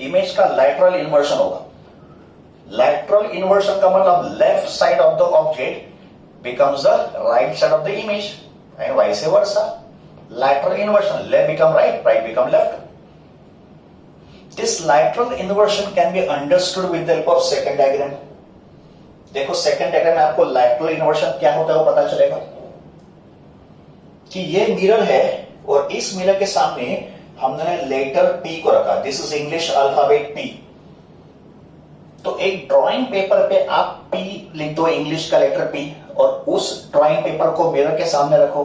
Image का लैटरल इन्वर्शन होगा। लैटरल इन्वर्शन का मतलब left side of the object becomes the right side of the image and vice versa. Lateral inversion, left become right, right become left. This lateral inversion can be understood with the help of second diagram. देखो second diagram में आपको lateral inversion क्या होता है वो पता चलेगा कि ये मिरर है और इस मिरर के सामने हमने लेटर पी को रखा। This is English alphabet P. तो एक ड्राइंग पेपर पे आप पी लिख दो, इंग्लिश का लेटर पी, और उस ड्राइंग पेपर को मिरर के सामने रखो,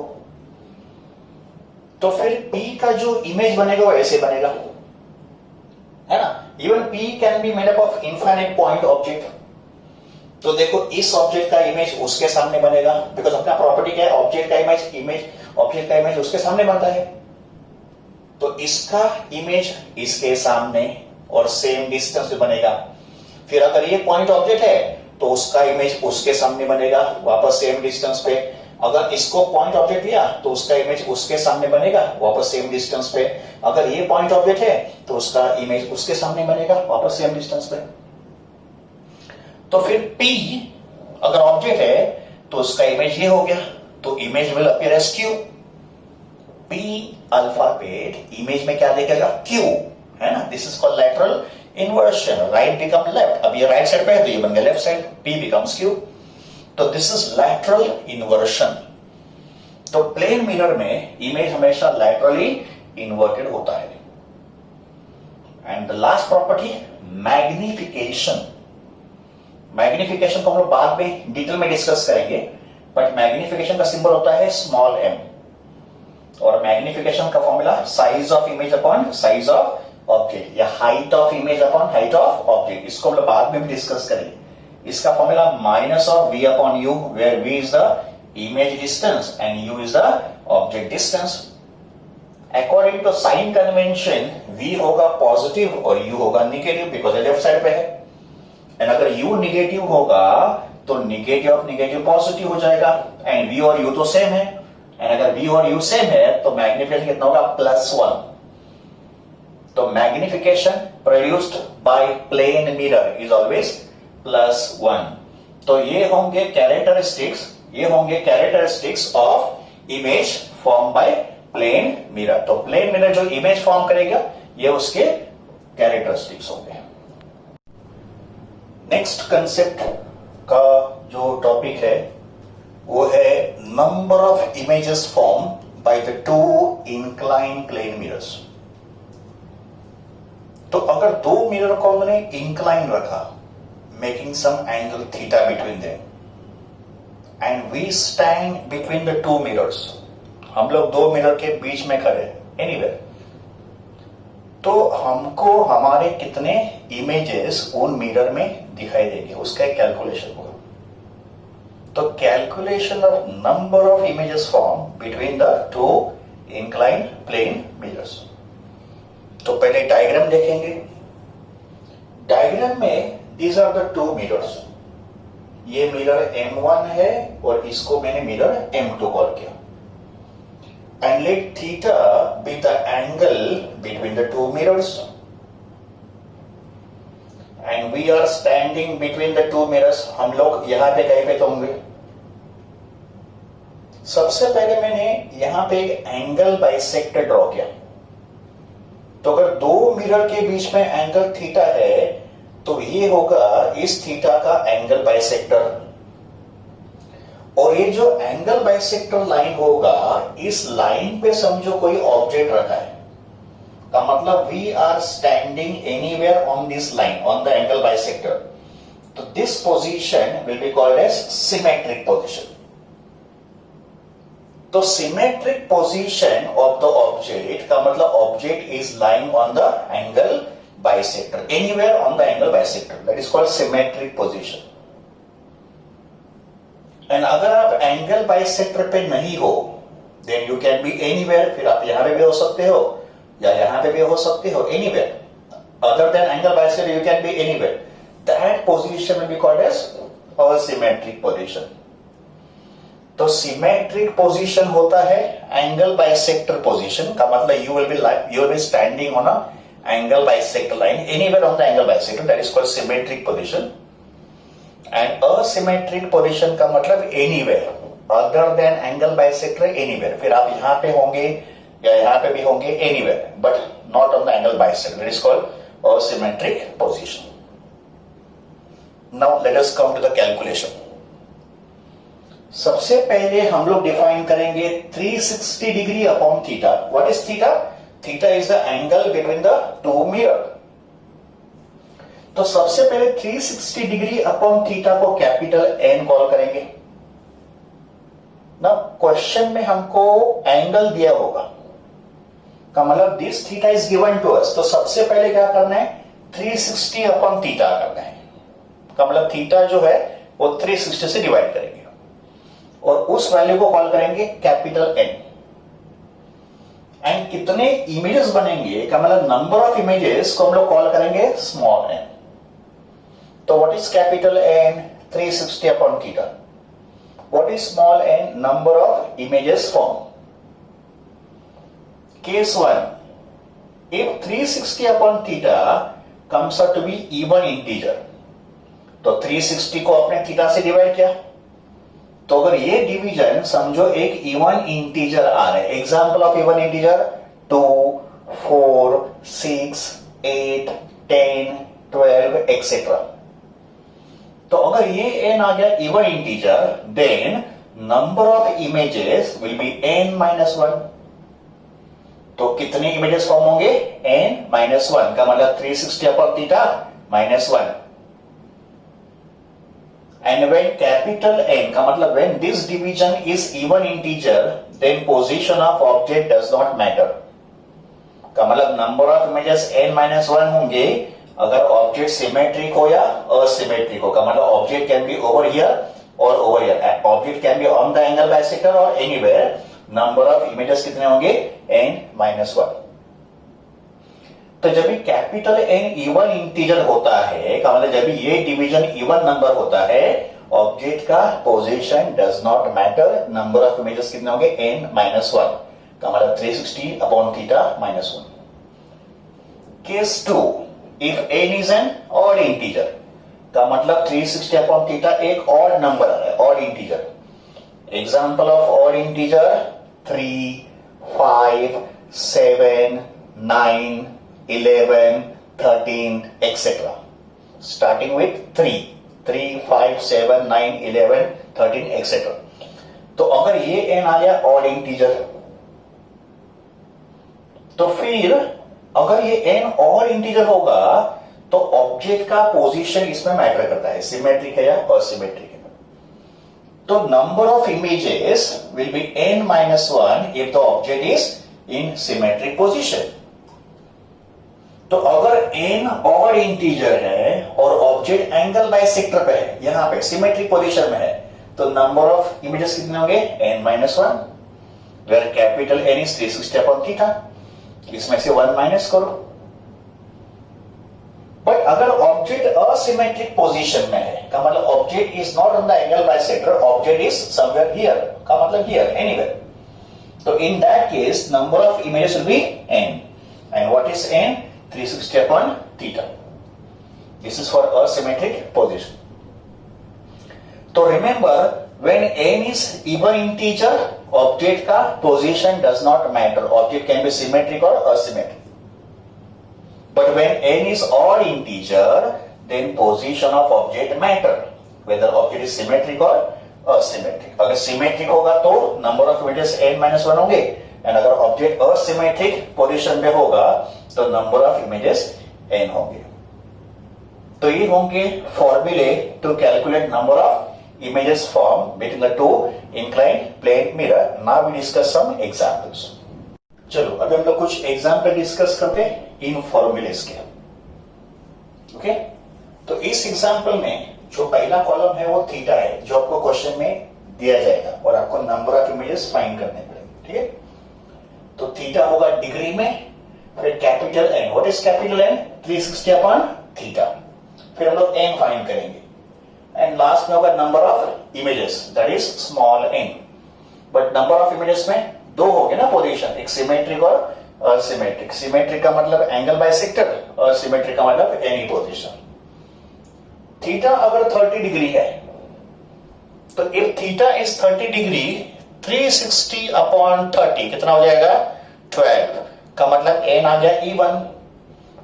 तो फिर पी का जो इमेज बनेगा वो ऐसे बनेगा, है ना। Even P can be made up of infinite point object. तो देखो इस ऑब्जेक्ट का इमेज उसके सामने बनेगा, बिकॉज अपना प्रॉपर्टी क्या है, ऑब्जेक्ट का इमेज ऑब्जेक्ट का इमेज उसके सामने बनता है। तो इसका इमेज इसके सामने और सेम डिस्टेंस पे बनेगा। फिर अगर ये पॉइंट ऑब्जेक्ट है तो उसका इमेज उसके सामने बनेगा वापस सेम डिस्टेंस पे। अगर इसको पॉइंट ऑब्जेक्ट लिया तो उसका इमेज उसके सामने बनेगा वापस सेम डिस्टेंस पे। अगर ये पॉइंट ऑब्जेक्ट है तो उसका इमेज उसके सामने बनेगा वापस सेम डिस्टेंस पे। तो फिर P अगर ऑब्जेक्ट है तो उसका इमेज ये हो गया, तो image will appear as Q। P alphabet image में क्या देखेगा, Q, है ना। This is called lateral inversion, right become left. अब ये राइट साइड पे है तो ये बन गया left side, P becomes Q। तो दिस इज लैटरल इन्वर्शन। तो प्लेन मिरर में इमेज हमेशा लैटरली इन्वर्टेड होता है। And the last property magnification. Magnification को हम लोग बाद में डिटेल में डिस्कस करेंगे, बट मैग्निफिकेशन का सिंबल होता है स्मॉल m, और मैग्निफिकेशन का formula size of image upon size of object, या height of image upon height of object. इसको हम लोग बाद में भी डिस्कस करेंगे। इसका formula minus of v upon u, where v is the image distance and u is the object distance. According to sign convention v होगा positive और u होगा निगेटिव, बिकॉज लेफ्ट साइड पे है। एंड अगर u negative होगा तो negative of negative positive हो जाएगा, एंड v और u तो सेम है। एंड अगर v और u सेम है तो मैग्निफिकेशन कितना होगा, +1। तो magnification produced by plane mirror is always +1। तो ये होंगे characteristics of image form by plane mirror. तो प्लेन मिरर जो इमेज फॉर्म करेगा ये उसके कैरेक्टरिस्टिक्स होंगे। नेक्स्ट कंसेप्ट का जो टॉपिक है वो है number of images form by the two incline plane mirrors. तो अगर दो मिरर को हमने इंक्लाइन रखा, making some angle theta between them, and we stand between the two mirrors, हम लोग दो मिरर के बीच में खड़े एनीवेयर, तो हमको हमारे कितने इमेजेस उन मिरर में दिखाई देंगे उसका एक कैलकुलेशन होगा। तो calculation of number of images form between the two incline plane mirrors. तो पहले डायग्राम देखेंगे। डायग्राम में these are the two mirrors. ये मिरर M1 है और इसको मैंने मिरर M2 कॉल किया। And let theta be the angle between the two mirrors. And we are standing between the two mirrors. हम लोग यहां पे कहीं पे तो होंगे। सबसे पहले मैंने यहां पे एक एंगल बाइसेक्टर ड्रॉ किया। तो अगर दो मिरर के बीच में एंगल थीटा है तो ये होगा इस थीटा का एंगल बाइसेक्टर, और ये जो एंगल बाइसेक्टर लाइन होगा इस लाइन पे समझो कोई ऑब्जेक्ट रखा है, का मतलब we are standing anywhere on this line on the angle bisector. तो this position will be called as symmetric position. तो symmetric position of the object का मतलब object is lying on the angle bisector, anywhere on the angle bisector, that is called symmetric position. And अगर आप angle bisector पे नहीं हो then you can be anywhere, फिर आप यहां पे भी हो सकते हो या यहां पे भी हो सकते हो, anywhere other than angle bisector you can be anywhere. That position will be called as asymmetric position. तो सिमेट्रिक पोजीशन होता है एंगल बाइसेक्टर पोजीशन, का मतलब you will be standing on a angle bisector line anywhere on the angle bisector, that is called symmetric position. And asymmetric position का मतलब anywhere other than angle bisector, anywhere, फिर आप यहां पे होंगे या यहां पे भी होंगे, anywhere but not on the angle bisector, that is called asymmetric position. Now let us come to the calculation. सबसे पहले हम लोग डिफाइन करेंगे 360 degree upon theta. What is theta? Theta is the angle between the two mirror. तो सबसे पहले 360 degree upon theta को capital N call करेंगे ना। क्वेश्चन में हमको एंगल दिया होगा का मतलब this theta is given to us. तो सबसे पहले क्या करना है? 360 अपॉन थीटा करना है का मतलब थीटा जो है वो 360 से डिवाइड करेंगे और उस वैल्यू को कॉल करेंगे कैपिटल एन। एंड कितने इमेजेस बनेंगे का मतलब नंबर ऑफ इमेजेस को हम लोग कॉल करेंगे स्मॉल एन। तो what is capital N? 360 upon theta. What is small N? Number of images form. Case 1, if 360 upon theta comes out to be even integer, तो 360 को आपने थीटा से divide किया, तो अगर ये डिवीजन समझो एक इवन इंटीजर आ रहा है, example of even integer 2, 4, 6, 8, 10, 12 etcetera. तो अगर ये n आ गया even integer, then number of images will be n-1। तो कितने इमेजेस फॉर्म होंगे? n-1 का मतलब 360 upon theta -1। And when capital N का मतलब when this division is even integer, then position of object does not matter. का मतलब number of images n-1 होंगे अगर ऑब्जेक्ट सिमेट्रिक हो या असिमेट्रिक हो। का मतलब object can be over here और over here, object can be on the angle bisector और एनीवेयर। नंबर ऑफ इमेजेस कितने होंगे? n-1। तो जब भी कैपिटल N इवन इंटीजर होता है का मतलब जब भी ये डिवीजन इवन नंबर होता है, ऑब्जेक्ट का position does not matter. Number of images कितने होंगे? n-1 का मतलब 360 upon theta -1। Case 2, if n is an odd integer का मतलब 360 अपॉन थीटा एक ऑड नंबर आ रहा है, odd integer. Example of odd integer 3, 5, 7, 9, 11, 13 etc. starting with 3, 5, 7, 9, 11, 13 etc. तो अगर ये n आ गया ऑड इंटीजर, तो फिर अगर ये n ऑड इंटीजर होगा तो ऑब्जेक्ट का पोजीशन इसमें मैटर करता है, सिमेट्रिक है या असिमेट्रिक है। तो number of images will be n-1 if the object is in symmetric position। तो अगर n ऑड इंटीजर है और ऑब्जेक्ट एंगल बाइसेक्टर पे है, यहां पे सिमेट्रिक पोजीशन में है, तो नंबर ऑफ इमेजेस कितने होंगे? n-1, where capital N is 360 upon theta. इसमें से 1 माइनस करो। बट अगर ऑब्जेक्ट असिमेट्रिक पोजीशन में है का मतलब object is not on the angle bisector, object is somewhere here का मतलब हियर, एनीवेयर। तो in that case number of images will B n। And what is n? 360 upon theta. This is for asymmetric position. तो remember, when n is even integer, object का position does not matter. Object can be symmetric or asymmetric. But when n is odd integer, then position of object matter. Whether object is symmetric or asymmetric. अगर symmetric होगा तो number of images n-1 होंगे, and अगर object asymmetric position में होगा तो number of images n होंगे। तो ये होंगे फॉर्मूले to calculate number of images form between the two inclined plane mirror. Now we discuss some examples. चलो अभी हम लोग कुछ एग्जांपल डिस्कस करते हैं इन फॉर्मूलेस के। ओके, तो इस एग्जांपल में जो पहला कॉलम है वो थीटा है, जो आपको क्वेश्चन में दिया जाएगा और आपको नंबर ऑफ इमेजेस फाइंड करने पड़ेंगे। ठीक है, तो थीटा होगा डिग्री में, फिर capital N। What is capital N? 360 upon theta. फिर हम लोग n फाइंड करेंगे एंड लास्ट में होगा number of images, that is small n। But number of images में दो हो गए ना पोजीशन, एक सिमेट्रिक और असिमेट्रिक। सिमेट्रिक का मतलब एंगल बाइसेक्टर, असिमेट्रिक का मतलब एनी पोजीशन। थीटा अगर 30 डिग्री है तो if theta is 30 degree, 360 upon 30 कितना हो जाएगा? 12 का मतलब n आ गया इवन।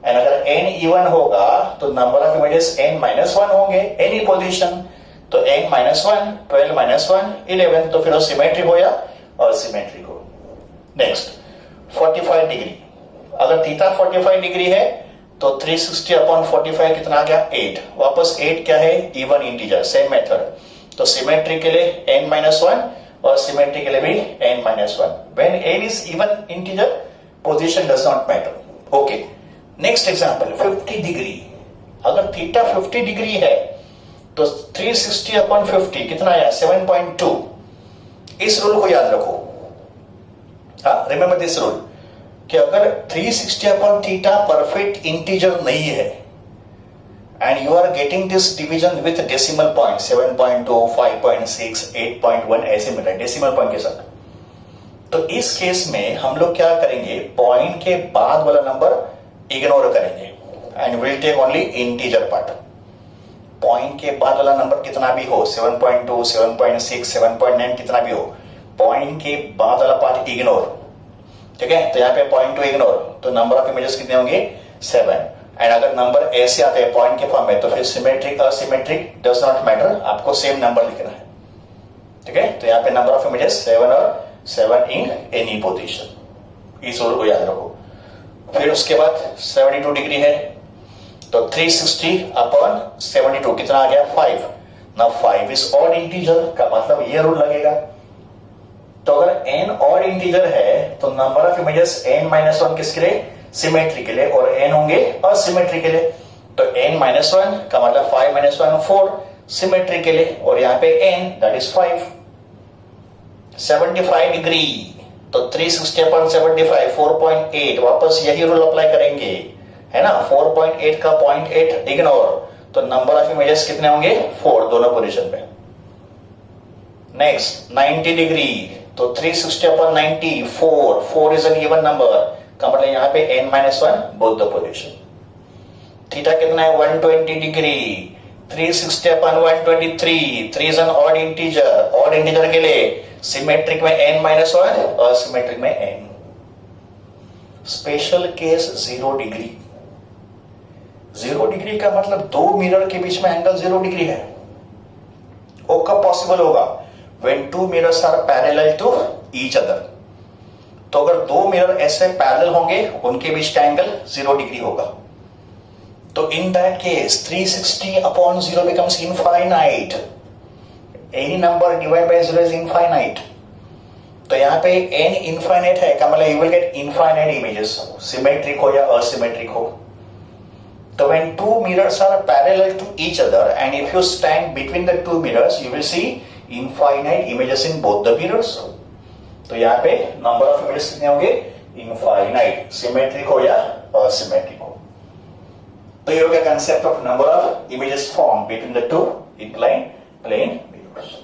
एंड अगर n इवन होगा तो नंबर ऑफ इमेजेस n-1 होंगे एनी पोजीशन, तो n-1 12-1 11, तो फिर वो सिमेट्रिक हो या असिमेट्रिक हो। नेक्स्ट 45 डिग्री, अगर थीटा 45 डिग्री है तो 360 अपॉन 45 कितना आ गया 8, वापस 8 क्या है इवन इंटीजर, सेम मेथड, तो सिमेट्रिक के लिए n-1 और सिमेट्रिक के लिए भी n-1। When n is even integer position does not matter. Okay, next example 50 degree, अगर थीटा 50 डिग्री है तो 360 अपॉन 50 कितना आया 7.2। इस रूल को याद रखो, हाँ रिमेंबर दिस रूल, कि अगर 360 अपॉन थीटा परफेक्ट इंटीजर नहीं है and you are getting this division with decimal point 7.2, 5.6, 8.1 ऐसे मिल रहा है डेसिमल पॉइंट के साथ, तो इस केस में हम लोग क्या करेंगे, पॉइंट के बाद वाला नंबर इग्नोर करेंगे and will take only integer part. Point के बाद वाला नंबर कितना भी हो 7.2, 7.6, 7.9 कितना भी हो, पॉइंट के बाद वाला पार्ट इग्नोर, ठीक है। तो यहाँ पे पॉइंट टू इग्नोर, तो नंबर ऑफ इमेजेस कितने होंगे 7। एंड अगर नंबर ऐसे आते हैं पॉइंट के फॉर्म में तो फिर symmetric asymmetric does not matter, आपको सेम नंबर लिखना है, ठीक है। तो यहाँ पे नंबर ऑफ इमेजेस 7 और 7 इन एनी पोजीशन, इस रूल को याद रखो। फिर उसके बाद 72 डिग्री है तो 360 अपॉन 72 कितना आ गया 5। नाउ 5 इज ऑड इंटीजर, का मतलब ये रूल लगेगा, तो अगर n ऑड इंटीजर है तो नंबर ऑफ इमेजेस n-1 किसके लिए, सिमेट्री के लिए, और n होंगे असिमेट्री के लिए, तो n-1 का मतलब 5-1 4 सिमेट्री के लिए, और यहाँ पे n दैट इज 5। 75 डिग्री तो 360 अपॉन 75 4.8, वापस यही रूल अप्लाई करेंगे, है ना। 4.8 का 0.8 इग्नोर, तो नंबर ऑफ इमेजेस कितने होंगे 4 दोनों पोजीशन पे। नेक्स्ट 90 डिग्री तो 360 upon 90 4 is an even number, का मतलब यहाँ पे n-1 both the position. Theta कितना है 120 degree, 360 upon 123, 3 is an odd integer, odd integer के लिए सिमेट्रिक में n-1 और सिमेट्रिक में n। Special case 0 degree, 0 degree का मतलब दो मिरर के बीच में एंगल 0 डिग्री है। वो कब पॉसिबल होगा, when two mirrors are parallel to each other, तो अगर दो मिरर ऐसे पैरेलल होंगे उनके बीच का एंगल 0 डिग्री होगा, तो in that case 360 upon 0 becomes infinite, any number divided by 0 is infinite, तो यहाँ पे n infinite है, का मतलब you will get infinite images, symmetric हो या asymmetric हो। So when two mirrors are parallel to each other and if you stand between the two mirrors you will see infinite images in both the mirrors, तो यहाँ पे number of images कितने होंगे infinite, symmetric हो या asymmetric हो। तो ये हो गया concept of number of images form between the two inclined plane mirrors.